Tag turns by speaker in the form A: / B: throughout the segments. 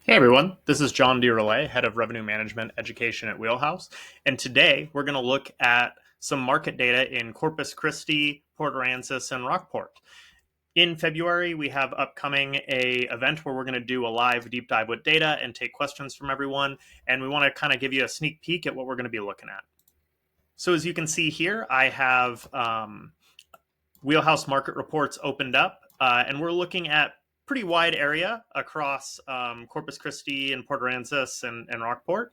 A: Hey everyone, this is John DeRelay, Head of Revenue Management Education at Wheelhouse. And today we're going to look at some market data in Corpus Christi, Port Aransas, and Rockport. In February, we have upcoming a event where we're going to do a live deep dive with data and take questions from everyone. And we want to kind of give you a sneak peek at what we're going to be looking at. So as you can see here, I have Wheelhouse market reports opened up, and we're looking at pretty wide area across Corpus Christi and Port Aransas and Rockport.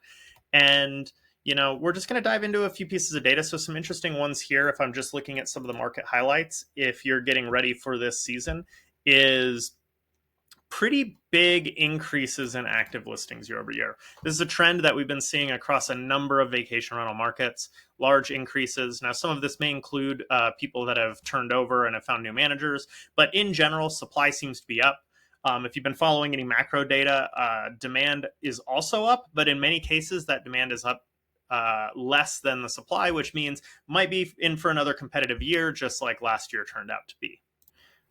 A: And, we're just going to dive into a few pieces of data. So some interesting ones here, if I'm just looking at some of the market highlights, if you're getting ready for this season, is pretty big increases in active listings year over year. This is a trend that we've been seeing across a number of vacation rental markets, large increases. Now, some of this may include people that have turned over and have found new managers, but in general, supply seems to be up. If you've been following any macro data, demand is also up, but in many cases, that demand is up less than the supply, which means might be in for another competitive year, just like last year turned out to be.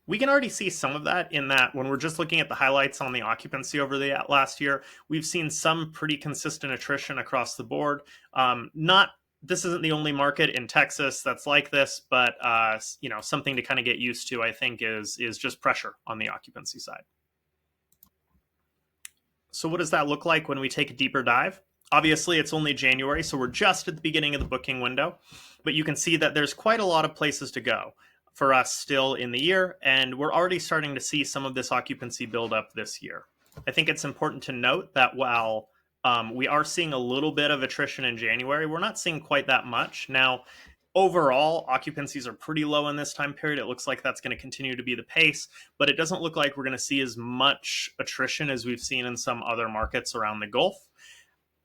A: We can already see some of that in that when we're just looking at the highlights on the occupancy over the last year, we've seen some pretty consistent attrition across the board. Not This isn't the only market in Texas that's like this, but something to kind of get used to, I think, is just pressure on the occupancy side. So what does that look like when we take a deeper dive? Obviously, it's only January, so we're just at the beginning of the booking window, but you can see that there's quite a lot of places to go for us still in the year, and we're already starting to see some of this occupancy build up this year. I think it's important to note that while we are seeing a little bit of attrition in January, we're not seeing quite that much. Now, overall, occupancies are pretty low in this time period. It looks like that's going to continue to be the pace, but it doesn't look like we're going to see as much attrition as we've seen in some other markets around the Gulf.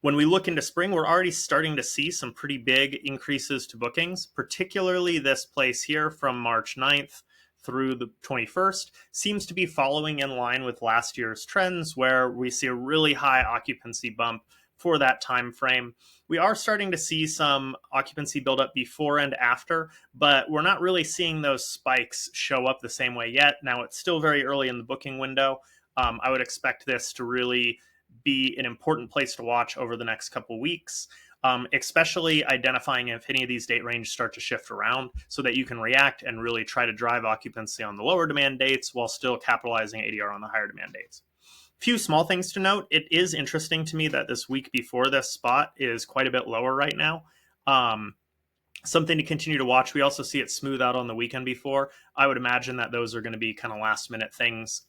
A: When we look into spring, we're already starting to see some pretty big increases to bookings, particularly this place here from March 9th through the 21st seems to be following in line with last year's trends, where we see a really high occupancy bump for that time frame. We are starting to see some occupancy build up before and after, but we're not really seeing those spikes show up the same way yet. Now, it's still very early in the booking window. I would expect this to really be an important place to watch over the next couple weeks, especially identifying if any of these date ranges start to shift around so that you can react and really try to drive occupancy on the lower demand dates while still capitalizing ADR on the higher demand dates. Few small things to note. It is interesting to me that this week before this spot is quite a bit lower right now. Something to continue to watch. We also see it smooth out on the weekend before. I would imagine that those are going to be kind of last minute things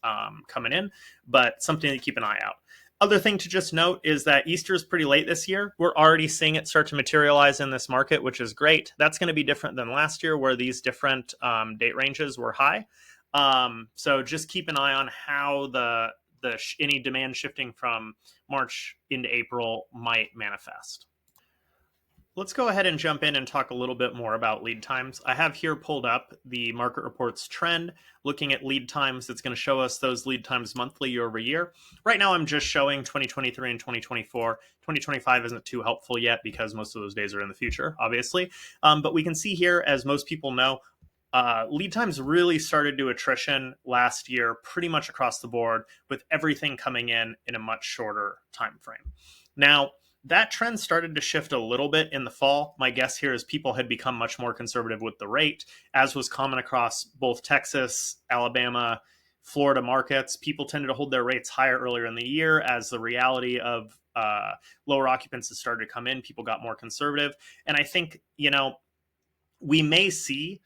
A: coming in, but something to keep an eye out. Other thing to just note is that Easter is pretty late this year. We're already seeing it start to materialize in this market, which is great. That's going to be different than last year, where these different date ranges were high. So just keep an eye on how any demand shifting from March into April might manifest. Let's go ahead and jump in and talk a little bit more about lead times. I have here pulled up the market reports trend, looking at lead times. It's going to show us those lead times monthly year over year. Right now, I'm just showing 2023 and 2024. 2025 isn't too helpful yet because most of those days are in the future, obviously. But we can see here, as most people know, lead times really started to attrition last year pretty much across the board, with everything coming in a much shorter time frame. Now, that trend started to shift a little bit in the fall. My guess here is people had become much more conservative with the rate, as was common across both Texas, Alabama, Florida markets. People tended to hold their rates higher earlier in the year as the reality of lower occupancy started to come in. People got more conservative. And I think, we may see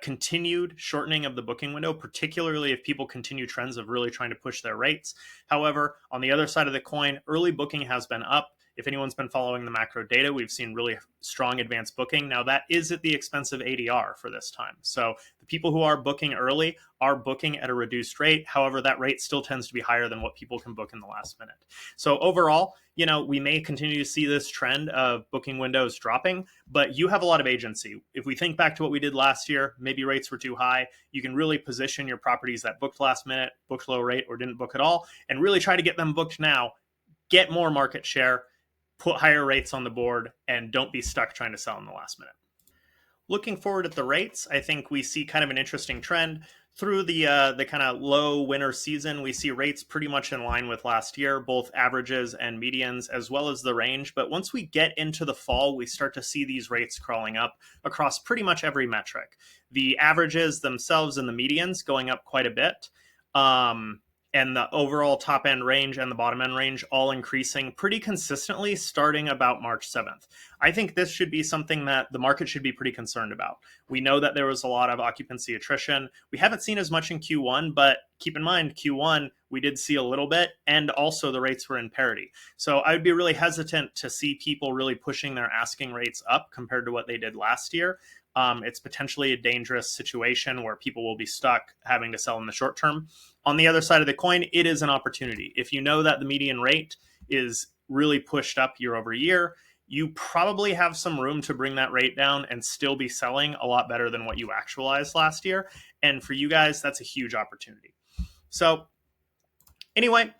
A: continued shortening of the booking window, particularly if people continue trends of really trying to push their rates. However, on the other side of the coin, early booking has been up. If anyone's been following the macro data, we've seen really strong advanced booking. Now, that is at the expense of ADR for this time. So the people who are booking early are booking at a reduced rate. However, that rate still tends to be higher than what people can book in the last minute. So overall, we may continue to see this trend of booking windows dropping, but you have a lot of agency. If we think back to what we did last year, maybe rates were too high. You can really position your properties that booked last minute, booked low rate, or didn't book at all, and really try to get them booked now, get more market share, put higher rates on the board, and don't be stuck trying to sell in the last minute. Looking forward at the rates, I think we see kind of an interesting trend through the kind of low winter season. We see rates pretty much in line with last year, both averages and medians, as well as the range. But once we get into the fall, we start to see these rates crawling up across pretty much every metric. The averages themselves and the medians going up quite a bit. And the overall top end range and the bottom end range all increasing pretty consistently starting about March 7th. I think this should be something that the market should be pretty concerned about. We know that there was a lot of occupancy attrition. We haven't seen as much in Q1, but keep in mind, Q1, we did see a little bit, and also the rates were in parity. So I would be really hesitant to see people really pushing their asking rates up compared to what they did last year. It's potentially a dangerous situation where people will be stuck having to sell in the short term. On the other side of the coin, it is an opportunity. If you know that the median rate is really pushed up year over year, you probably have some room to bring that rate down and still be selling a lot better than what you actualized last year. And for you guys, that's a huge opportunity. So anyway,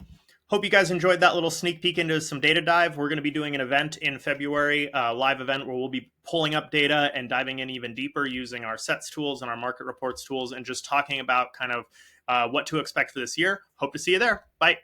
A: hope you guys enjoyed that little sneak peek into some data dive. We're going to be doing an event in February, a live event where we'll be pulling up data and diving in even deeper using our sets tools and our market reports tools and just talking about kind of what to expect for this year. Hope to see you there. Bye.